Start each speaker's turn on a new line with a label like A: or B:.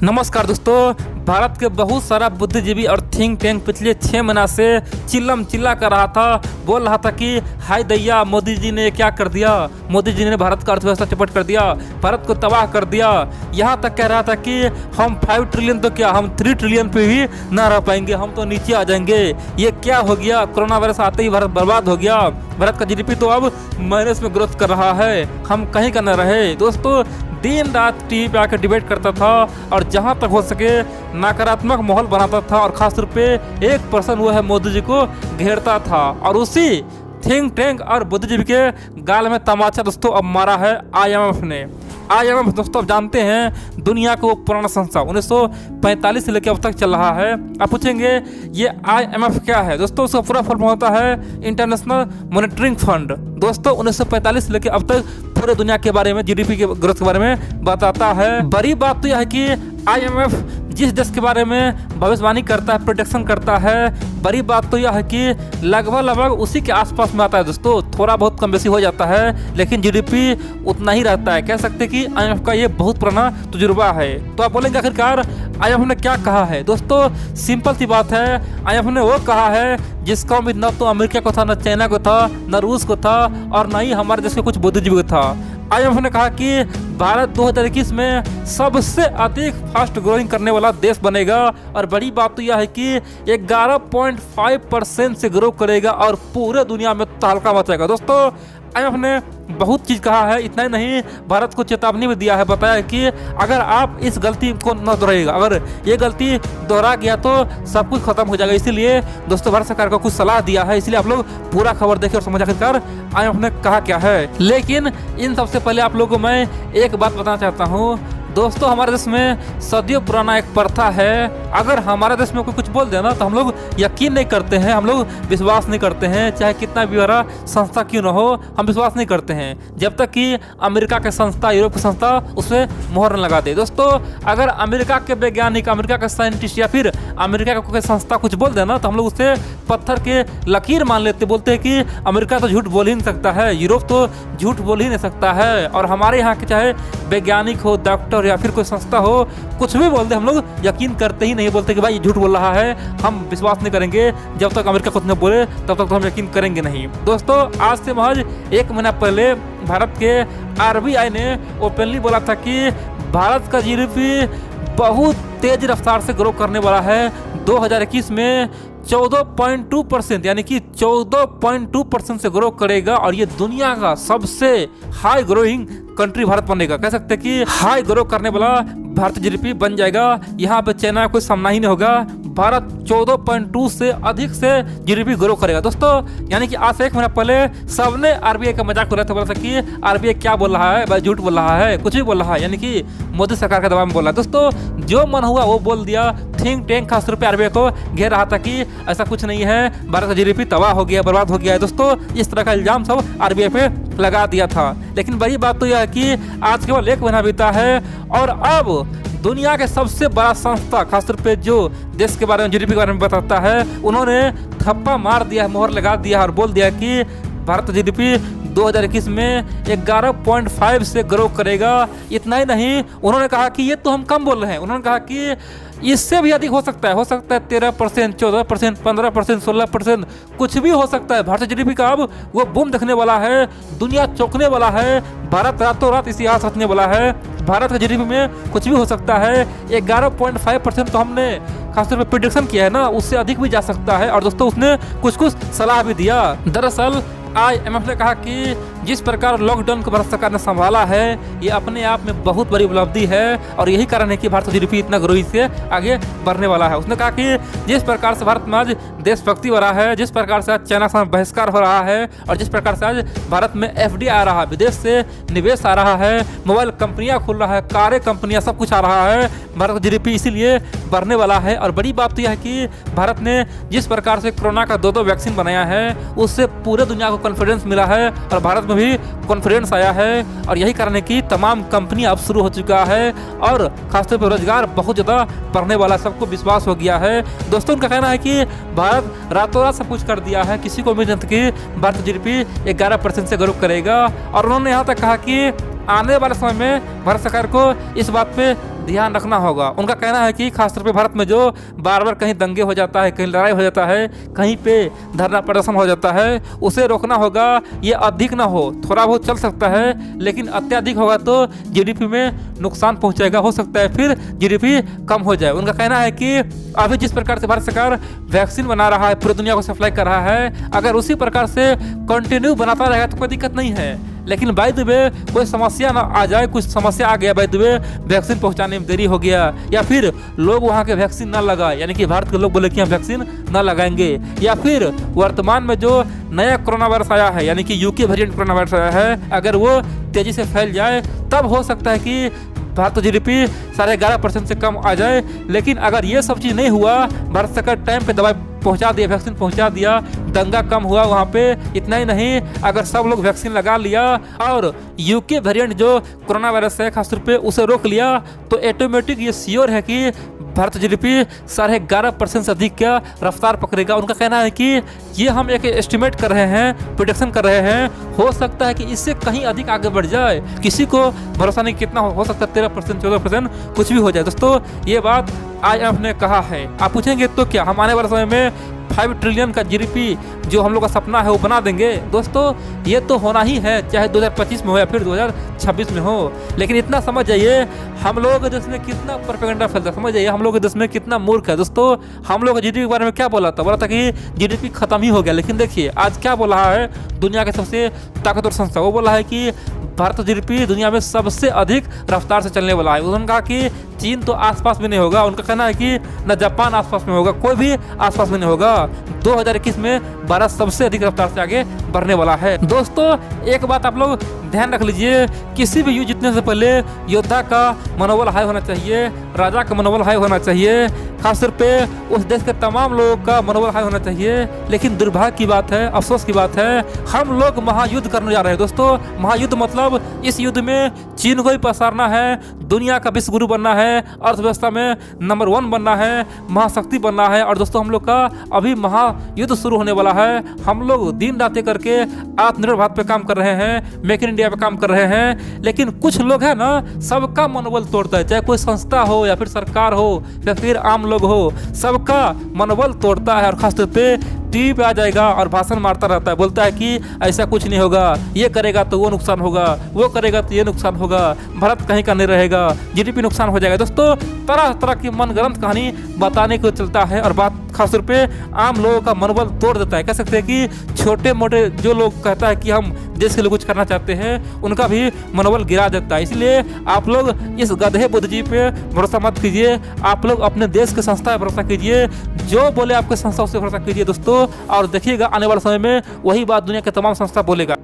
A: नमस्कार दोस्तों, भारत के बहुत सारा बुद्धिजीवी और थिंक टैंक पिछले 6 महीना से चिल्ला कर रहा था, बोल रहा था कि हाय दैया मोदी जी ने क्या कर दिया, मोदी जी ने भारत का अर्थव्यवस्था चपट कर दिया, भारत को तबाह कर दिया। यहाँ तक कह रहा था कि हम 5 ट्रिलियन तो क्या, हम 3 ट्रिलियन पे भी ना रह पाएंगे, हम तो नीचे आ जाएंगे। ये क्या हो गया, कोरोना वायरस आते ही भारत बर्बाद हो गया। भारत का जीडीपी तो अब माइनस में ग्रोथ कर रहा है, हम कहीं का न रहे। दोस्तों, दिन रात टीवी पे आकर डिबेट करता था और जहां तक हो सके नकारात्मक माहौल बनाता था और खास तौर पे एक पर्सन वो है मोदी जी को घेरता था और उसी थिंक टैंक और बुद्धिजीवी के गाल में तमाचा दोस्तों अब मारा है IMF ने। IMF दोस्तों आप जानते हैं दुनिया को पुराना संस्था 1945 से लेकर अब तक चल रहा है। आप पूछेंगे ये IMF क्या है? दोस्तों उसका पूरा फॉर्म होता है इंटरनेशनल मॉनेटरिंग फंड। दोस्तों 1945 से लेकर अब तक पूरे दुनिया के बारे में, जीडीपी के ग्रोथ के बारे में बताता है। बड़ी बात तो यह है कि IMF जिस देश के बारे में भविष्यवाणी करता है, प्रोडिक्शन करता है, बड़ी बात तो यह है कि लगभग उसी के आसपास में आता है। दोस्तों थोड़ा बहुत कम बेसी हो जाता है लेकिन जीडीपी उतना ही रहता है। कह सकते हैं कि IMF का ये बहुत पुराना तजुर्बा है। तो आप बोलेंगे आखिरकार IMF ने क्या कहा है? दोस्तों सिंपल सी बात है, IMF ने वो कहा है जिसका उम्मीद न तो अमेरिका को था, न चाइना को था, न रूस को था और न ही हमारे देश के कुछ बुद्धिजीवी को था। IMF ने कहा कि भारत 2021 में सबसे अधिक फास्ट ग्रोइंग करने वाला देश बनेगा और बड़ी बात तो यह है कि 11.5% से ग्रो करेगा और पूरे दुनिया में तहलका मचाएगा। दोस्तों IMF ने बहुत चीज़ कहा है, इतना ही नहीं भारत को चेतावनी भी दिया है, बताया है कि अगर आप इस गलती को न दोहराइएगा, अगर ये गलती दोहरा गया तो सब कुछ खत्म हो जाएगा। इसीलिए दोस्तों भारत सरकार को कुछ सलाह दिया है, इसलिए आप लोग पूरा खबर देखिए और समझ आखिरकार IMF ने कहा क्या है। लेकिन इन सबसे पहले आप लोगों को मैं एक बात बताना चाहता हूँ। दोस्तों हमारे देश में सदियों पुराना एक प्रथा है, अगर हमारे देश में कोई कुछ बोल देना तो हम लोग यकीन नहीं करते हैं, हम लोग विश्वास नहीं करते हैं, चाहे कितना भी बड़ा संस्था क्यों ना हो, हम विश्वास नहीं करते हैं जब तक कि अमेरिका के संस्था, यूरोप की संस्था उसे मोहर न लगा दे। दोस्तों अगर अमेरिका के वैज्ञानिक, अमेरिका के साइंटिस्ट या फिर अमेरिका का कोई संस्था कुछ बोल देना तो हम लोग उसे पत्थर के लकीर मान लेते, बोलते हैं कि अमेरिका तो झूठ बोल ही नहीं सकता है, यूरोप तो झूठ बोल ही नहीं सकता है। और हमारे यहाँ के चाहे वैज्ञानिक हो, डॉक्टर या फिर कोई संस्था हो, कुछ भी बोल दे हम लोग यकीन करते ही नहीं, बोलते कि भाई ये झूठ बोल रहा है, हम विश्वास नहीं करेंगे, जब तक अमेरिका कुछ न बोले तब तक तो हम यकीन करेंगे नहीं। दोस्तों आज से महज 1 महीना पहले भारत के RBI ने ओपनली बोला था कि भारत का जीडीपी बहुत तेज रफ्तार से ग्रो करने वाला है। 2021 में 14.2% यानी कि 14.2% से ग्रो करेगा और ये दुनिया का सबसे हाई ग्रोइंग कंट्री भारत बनेगा। कह सकते हैं कि हाई ग्रो करने वाला भारतीय जीडीपी बन जाएगा। यहाँ पे चाइना का कोई सामना ही नहीं होगा। भारत 14.2 से अधिक से जीडीपी ग्रो करेगा। दोस्तों यानी कि आज से 1 महीना पहले सबने RBI का मजाक उड़ाया था, बोला था कि RBI क्या बोल रहा है भाई, झूठ बोल रहा है, कुछ भी बोल रहा है, यानी कि मोदी सरकार के दबाव में बोल रहा है। दोस्तों जो मन हुआ वो बोल दिया। थिंक टैंक खास तौर पर RBI को घेर रहा था कि ऐसा कुछ नहीं है, भारत का जीडीपी तबाह हो गया, बर्बाद हो गया है। दोस्तों इस तरह का इल्जाम सब RBI पे लगा दिया था। लेकिन बड़ी बात तो यह है कि आज केवल 1 महीना बीता है और अब दुनिया के सबसे बड़ा संस्था, खासतौर पे जो देश के बारे में, जीडीपी के बारे में बताता है, उन्होंने थप्पा मार दिया है, मोहर लगा दिया है और बोल दिया कि भारत का जीडीपी 2021 में 11.5 से ग्रो करेगा। इतना ही नहीं, उन्होंने कहा कि ये तो हम कम बोल रहे हैं, उन्होंने कहा कि इससे भी अधिक हो सकता है 13%, 14%, 15%, 16%, कुछ भी हो सकता है। भारतीय जीडीपी का अब वो बूम देखने वाला है, दुनिया चौंकने वाला है, भारत रातों रात इतिहास रचने वाला है। भारत का जीडीपी में कुछ भी हो सकता है। 11.5% तो हमने खासतौर पर प्रेडिक्शन किया है ना, उससे अधिक भी जा सकता है। और दोस्तों उसने कुछ सलाह भी दिया। दरअसल IMF ने कहा कि जिस प्रकार लॉकडाउन को भारत सरकार ने संभाला है ये अपने आप में बहुत बड़ी उपलब्धि है और यही कारण है कि भारत का जीडीपी इतना ग्रोइंग से आगे बढ़ने वाला है। उसने कहा कि जिस प्रकार से भारत में आज देशभक्ति हो रहा है, जिस प्रकार से आज चाइना से बहिष्कार हो रहा है और जिस प्रकार से आज भारत में FDI आ रहा है, विदेश से निवेश आ रहा है, मोबाइल कंपनियां खुल रहा है, कारें कंपनियां, सब कुछ आ रहा है, भारत का जीडीपी इसीलिए बढ़ने वाला है। और बड़ी बात तो यह है कि भारत ने जिस प्रकार से कोरोना का 2 वैक्सीन बनाया है उससे पूरे दुनिया को कॉन्फिडेंस मिला है और भारत में भी कॉन्फिडेंस आया है और यही कारण है कि तमाम कंपनियां अब शुरू हो चुका है और खासतौर पर रोजगार बहुत ज़्यादा बढ़ने वाला, सबको विश्वास हो गया है। दोस्तों उनका कहना है कि भारत रातों रात सब कुछ कर दिया है, किसी को उम्मीद नहीं थी कि भारत जीडीपी 11% से ग्रो करेगा। और उन्होंने यहाँ तक कहा कि आने वाले समय में भारत सरकार को इस बात पे ध्यान रखना होगा। उनका कहना है कि खासतौर पे भारत में जो बार बार कहीं दंगे हो जाता है, कहीं लड़ाई हो जाता है, कहीं पे धरना प्रदर्शन हो जाता है, उसे रोकना होगा। ये अधिक ना हो, थोड़ा बहुत चल सकता है, लेकिन अत्यधिक होगा तो जीडीपी में नुकसान पहुंचेगा। हो सकता है फिर जीडीपी कम हो जाए। उनका कहना है कि अभी जिस प्रकार से भारत सरकार वैक्सीन बना रहा है, पूरी दुनिया को सप्लाई कर रहा है, अगर उसी प्रकार से कंटिन्यू बनाता रहेगा तो कोई दिक्कत नहीं है। लेकिन बाय द वे कोई समस्या ना आ जाए, कुछ समस्या आ गया बाय द वे, वैक्सीन पहुंचाने में देरी हो गया, या फिर लोग वहां के वैक्सीन ना लगाए, यानी कि भारत के लोग बोले कि हम वैक्सीन ना लगाएंगे, या फिर वर्तमान में जो नया कोरोना वायरस आया है, यानी कि यूके वेरिएंट कोरोना वायरस आया है, अगर वो तेजी से फैल जाए तब हो सकता है कि भारत जीडीपी 11.5% से कम आ जाए। लेकिन अगर ये सब चीज़ नहीं हुआ, भारत सरकार टाइम पे दवाई पहुंचा दिया, वैक्सीन पहुंचा दिया, दंगा कम हुआ वहाँ पे, इतना ही नहीं, अगर सब लोग वैक्सीन लगा लिया और यूके वेरिएंट जो कोरोना वायरस है खासतौर पे उसे रोक लिया, तो ऑटोमेटिक ये श्योर है कि भारत जीडीपी 11.5% से अधिक का रफ्तार पकड़ेगा। उनका कहना है कि ये हम एक एस्टिमेट कर रहे हैं, प्रोडिक्शन कर रहे हैं, हो सकता है कि इससे कहीं अधिक आगे बढ़ जाए, किसी को भरोसा नहीं कितना हो सकता है, 13%, 14%, कुछ भी हो जाए। दोस्तों ये बात IMF ने कहा है। आप पूछेंगे तो क्या हम आने वाले समय में 5 ट्रिलियन का जीडीपी जो हम लोग का सपना है वो बना देंगे? दोस्तों ये तो होना ही है, चाहे 2025 में हो या फिर 2026 में हो। लेकिन इतना समझ जाइए हम लोगों के देश में कितना प्रोपेगेंडा फैलता है, समझ जाइए हम लोग के देश में कितना मूर्ख है। दोस्तों हम लोग जीडीपी के बारे में क्या बोला था कि जीडीपी खत्म ही हो गया, लेकिन देखिए आज क्या बोला है दुनिया के सबसे ताकतवर संस्था, वो बोला है कि भारत जीडीपी दुनिया में सबसे अधिक रफ्तार से चलने वाला है। उन्होंने कहा कि चीन तो आसपास में नहीं होगा, उनका कहना है कि न जापान आसपास में होगा, कोई भी आसपास में नहीं होगा। 2021 में भारत सबसे अधिक रफ्तार से आगे बढ़ने वाला है। दोस्तों एक बात आप लोग ध्यान रख लीजिए, किसी भी युद्ध जीतने से पहले योद्धा का मनोबल हाई होना चाहिए, राजा का मनोबल हाई होना चाहिए, खासतौर पे उस देश के तमाम लोगों का मनोबल हाई होना चाहिए। लेकिन दुर्भाग्य की बात है, अफसोस की बात है, हम लोग महायुद्ध करने जा रहे हैं। दोस्तों महायुद्ध मतलब इस युद्ध में चीन को भी पसारना है, दुनिया का विश्व गुरु बनना है, अर्थव्यवस्था में नंबर 1 बनना है, महाशक्ति बनना है। और दोस्तों हम लोग का अभी महायुद्ध शुरू होने वाला है। हम लोग दिन रात करके आत्मनिर्भर भारत पे काम कर रहे हैं, मेक इन इंडिया पे काम कर रहे हैं। लेकिन कुछ लोग हैं ना, सबका मनोबल तोड़ता है, चाहे कोई संस्था हो या फिर सरकार हो या फिर आम लोग हो, सबका मनोबल तोड़ता है। और खासतौर पे टीवी पे आ जाएगा और भाषण मारता रहता है, बोलता है कि ऐसा कुछ नहीं होगा, ये करेगा तो वो नुकसान होगा, वो करेगा तो ये नुकसान होगा, भारत कहीं का नहीं रहेगा, जीडीपी नुकसान हो जाएगा। दोस्तों तरह तरह की मनगढ़ंत कहानी बताने को चलता है और बात खासतौर पे आम लोगों का मनोबल तोड़ देता है। कह सकते हैं कि छोटे मोटे जो लोग कहता है कि हम देश के लिए कुछ करना चाहते हैं, उनका भी मनोबल गिरा देता है। इसलिए आप लोग इस गधे बुद्धजी पे भरोसा मत कीजिए, आप लोग अपने देश के संस्था पर भरोसा कीजिए, जो बोले आपके संस्था उससे भरोसा कीजिए दोस्तों। और देखिएगा आने वाले समय में वही बात दुनिया के तमाम संस्था बोलेगा।